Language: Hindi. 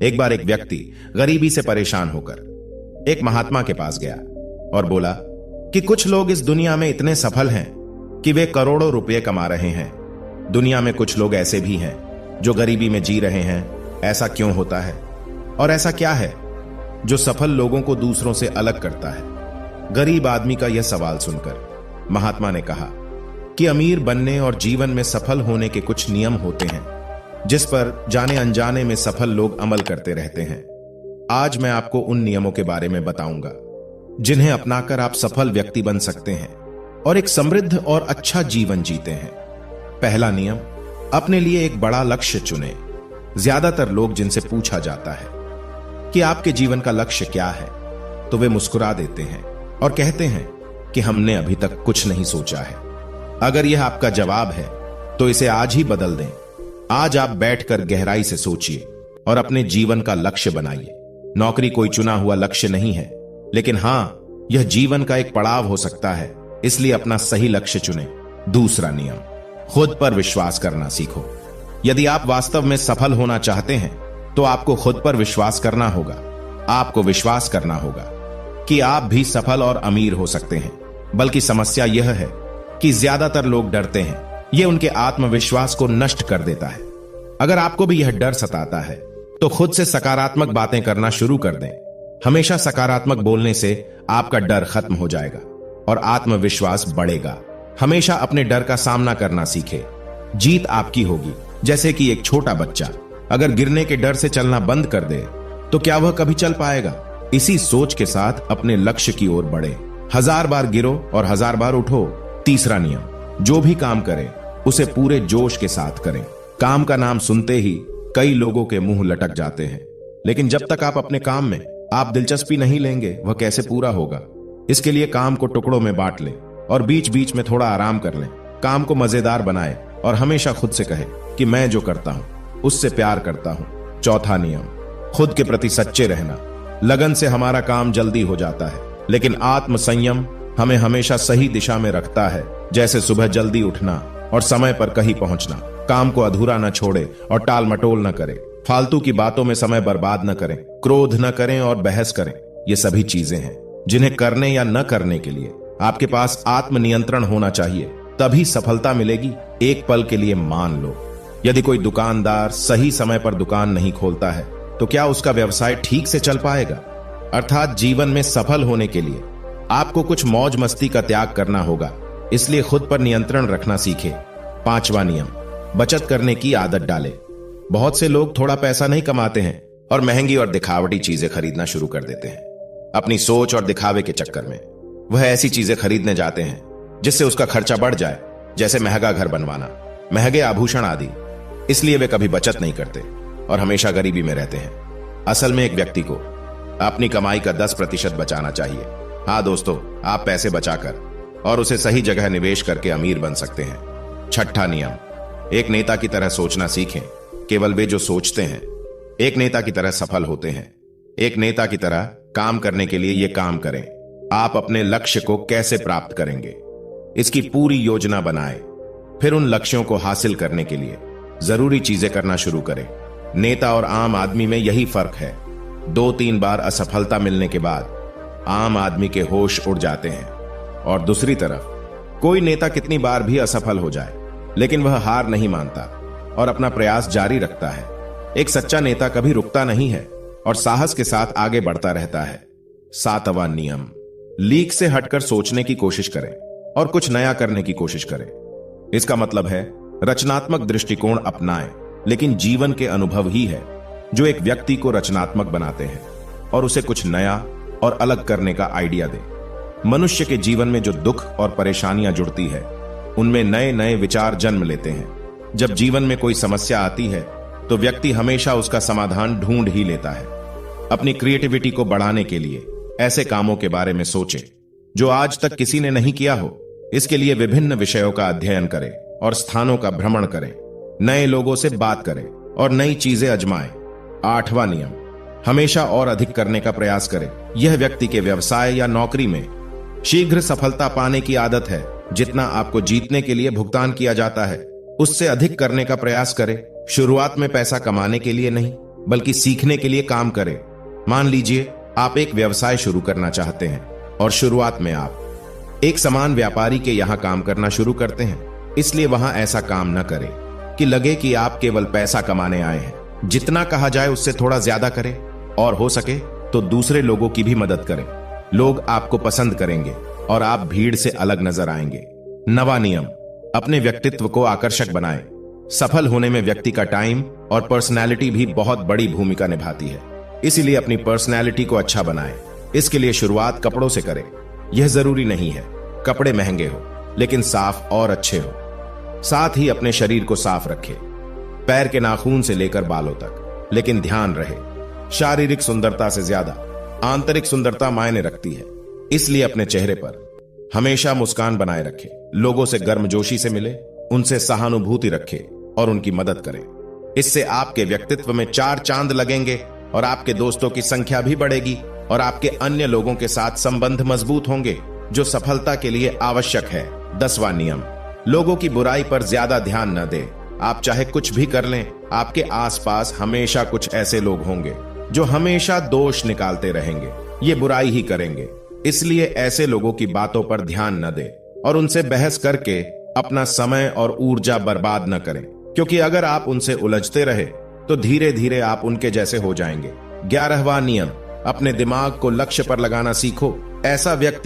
एक बार एक व्यक्ति गरीबी से परेशान होकर एक महात्मा के पास गया और बोला कि कुछ लोग इस दुनिया में इतने सफल हैं कि वे करोड़ों रुपए कमा रहे हैं। दुनिया में कुछ लोग ऐसे भी हैं जो गरीबी में जी रहे हैं। ऐसा क्यों होता है और ऐसा क्या है जो सफल लोगों को दूसरों से अलग करता है? गरीब आदमी का यह सवाल सुनकर महात्मा ने कहा कि अमीर बनने और जीवन में सफल होने के कुछ नियम होते हैं जिस पर जाने अनजाने में सफल लोग अमल करते रहते हैं। आज मैं आपको उन नियमों के बारे में बताऊंगा जिन्हें अपनाकर आप सफल व्यक्ति बन सकते हैं और एक समृद्ध और अच्छा जीवन जीते हैं। पहला नियम, अपने लिए एक बड़ा लक्ष्य चुनें। ज्यादातर लोग जिनसे पूछा जाता है कि आपके जीवन का लक्ष्य क्या है, तो वे मुस्कुरा देते हैं और कहते हैं कि हमने अभी तक कुछ नहीं सोचा है। अगर यह आपका जवाब है तो इसे आज ही बदल दें। आज आप बैठकर गहराई से सोचिए और अपने जीवन का लक्ष्य बनाइए। नौकरी कोई चुना हुआ लक्ष्य नहीं है, लेकिन हां, यह जीवन का एक पड़ाव हो सकता है, इसलिए अपना सही लक्ष्य चुनें। दूसरा नियम, खुद पर विश्वास करना सीखो। यदि आप वास्तव में सफल होना चाहते हैं तो आपको खुद पर विश्वास करना होगा। आपको विश्वास करना होगा कि आप भी सफल और अमीर हो सकते हैं। बल्कि समस्या यह है कि ज्यादातर लोग डरते हैं। यह उनके आत्मविश्वास को नष्ट कर देता है। अगर आपको भी यह डर सताता है तो खुद से सकारात्मक बातें करना शुरू कर दें। हमेशा सकारात्मक बोलने से आपका डर खत्म हो जाएगा और आत्मविश्वास बढ़ेगा। हमेशा अपने डर का सामना करना सीखें। जीत आपकी होगी। जैसे कि एक छोटा बच्चा अगर गिरने के डर से चलना बंद कर दे तो क्या वह कभी चल पाएगा? इसी सोच के साथ अपने लक्ष्य की ओर बढ़े। 1000 बार गिरो और 1000 बार उठो। तीसरा नियम, जो भी काम करें उसे पूरे जोश के साथ करें। काम का नाम सुनते ही कई लोगों के मुंह लटक जाते हैं, लेकिन जब तक आप अपने काम में आप दिलचस्पी नहीं लेंगे वह कैसे पूरा होगा? इसके लिए काम को टुकड़ों में बांट लें और बीच बीच में थोड़ा आराम कर लें। काम को मजेदार बनाएं और हमेशा खुद से कहें कि मैं जो करता हूं उससे प्यार करता हूं। चौथा नियम, खुद के प्रति सच्चे रहना। लगन से हमारा काम जल्दी हो जाता है, लेकिन आत्म संयम हमें हमेशा सही दिशा में रखता है। जैसे सुबह जल्दी उठना और समय पर कहीं पहुंचना। काम को अधूरा न छोड़े और टाल मटोल न करें। फालतू की बातों में समय बर्बाद न करें। क्रोध न करें और बहस करें। ये सभी चीजें हैं जिन्हें करने या न करने के लिए आपके पास आत्मनियंत्रण होना चाहिए, तभी सफलता मिलेगी। एक पल के लिए मान लो, यदि कोई दुकानदार सही समय पर दुकान नहीं खोलता है तो क्या उसका व्यवसाय ठीक से चल पाएगा? अर्थात जीवन में सफल होने के लिए आपको कुछ मौज मस्ती का त्याग करना होगा, इसलिए खुद पर नियंत्रण रखना सीखें। पांचवा नियम, बचत करने की आदत डालें। बहुत से लोग थोड़ा पैसा नहीं कमाते हैं और महंगी और दिखावटी चीजें खरीदना शुरू कर देते हैं। अपनी सोच और दिखावे के चक्कर में वह ऐसी चीजें खरीदने जाते हैं जिससे उसका खर्चा बढ़ जाए, जैसे महंगा घर बनवाना, महंगे आभूषण आदि। इसलिए वे कभी बचत नहीं करते और हमेशा गरीबी में रहते हैं। असल में एक व्यक्ति को अपनी कमाई का 10% बचाना चाहिए। हाँ दोस्तों, आप पैसे बचाकर और उसे सही जगह निवेश करके अमीर बन सकते हैं। छठा नियम, एक नेता की तरह सोचना सीखें। केवल वे जो सोचते हैं एक नेता की तरह सफल होते हैं। एक नेता की तरह काम करने के लिए ये काम करें। आप अपने लक्ष्य को कैसे प्राप्त करेंगे, इसकी पूरी योजना बनाएं। फिर उन लक्ष्यों को हासिल करने के लिए जरूरी चीजें करना शुरू करें। नेता और आम आदमी में यही फर्क है। 2-3 बार असफलता मिलने के बाद आम आदमी के होश उड़ जाते हैं, और दूसरी तरफ कोई नेता कितनी बार भी असफल हो जाए लेकिन वह हार नहीं मानता और अपना प्रयास जारी रखता है। एक सच्चा नेता कभी रुकता नहीं है और साहस के साथ आगे बढ़ता रहता है। 7वां नियम, लीक से हटकर सोचने की कोशिश करें और कुछ नया करने की कोशिश करें। इसका मतलब है रचनात्मक दृष्टिकोण अपनाएं, लेकिन जीवन के अनुभव ही है जो एक व्यक्ति को रचनात्मक बनाते हैं और उसे कुछ नया और अलग करने का आइडिया दे। मनुष्य के जीवन में जो दुख और परेशानियां जुड़ती है उनमें नए नए विचार जन्म लेते हैं। जब जीवन में कोई समस्या आती है तो व्यक्ति हमेशा उसका समाधान ढूंढ ही लेता है। अपनी क्रिएटिविटी को बढ़ाने के लिए ऐसे कामों के बारे में सोचें जो आज तक किसी ने नहीं किया हो। इसके लिए विभिन्न विषयों का अध्ययन करें और स्थानों का भ्रमण करें। नए लोगों से बात करें और नई चीजें आजमाएं। 8वां नियम, हमेशा और अधिक करने का प्रयास करें। यह व्यक्ति के व्यवसाय या नौकरी में शीघ्र सफलता पाने की आदत है। जितना आपको जीतने के लिए भुगतान किया जाता है उससे अधिक करने का प्रयास करें। शुरुआत में पैसा कमाने के लिए नहीं, बल्कि सीखने के लिए काम करें। मान लीजिए आप एक व्यवसाय शुरू करना चाहते हैं और शुरुआत में आप एक सामान व्यापारी के यहां काम करना शुरू करते हैं, इसलिए वहां ऐसा काम न करें कि लगे कि आप केवल पैसा कमाने आए हैं। जितना कहा जाए उससे थोड़ा ज्यादा करें और हो सके तो दूसरे लोगों की भी मदद करें। लोग आपको पसंद करेंगे और आप भीड़ से अलग नजर आएंगे। नवा नियम, अपने व्यक्तित्व को आकर्षक बनाएं। सफल होने में व्यक्ति का टाइम और पर्सनैलिटी भी बहुत बड़ी भूमिका निभाती है, इसीलिए अपनी पर्सनैलिटी को अच्छा बनाएं। इसके लिए शुरुआत कपड़ों से करें। यह जरूरी नहीं है कपड़े महंगे हो, लेकिन साफ और अच्छे हो। साथ ही अपने शरीर को साफ रखें, पैर के नाखून से लेकर बालों तक। लेकिन ध्यान रहे, शारीरिक सुंदरता से ज्यादा आंतरिक सुंदरता मायने रखती है, इसलिए अपने चेहरे पर हमेशा मुस्कान बनाए रखें। लोगों से गर्मजोशी से मिले, उनसे सहानुभूति रखें और उनकी मदद करें। इससे आपके व्यक्तित्व में 4 चांद लगेंगे और आपके दोस्तों की संख्या भी बढ़ेगी और आपके अन्य लोगों के साथ संबंध मजबूत होंगे, जो सफलता के लिए आवश्यक है। 10वां नियम, लोगों की बुराई पर ज्यादा ध्यान न दें। आप चाहे कुछ भी कर लें, आपके आसपास हमेशा कुछ ऐसे लोग होंगे जो हमेशा दोष निकालते रहेंगे, ये बुराई ही करेंगे। इसलिए ऐसे लोगों की बातों पर ध्यान न दें और उनसे बहस करके अपना समय और ऊर्जा बर्बाद न करें, क्योंकि अगर आप उनसे उलझते रहे तो धीरे धीरे आप उनके जैसे हो जाएंगे। 11वां नियम, अपने दिमाग को लक्ष्य पर लगाना सीखो। ऐसा व्यक्ति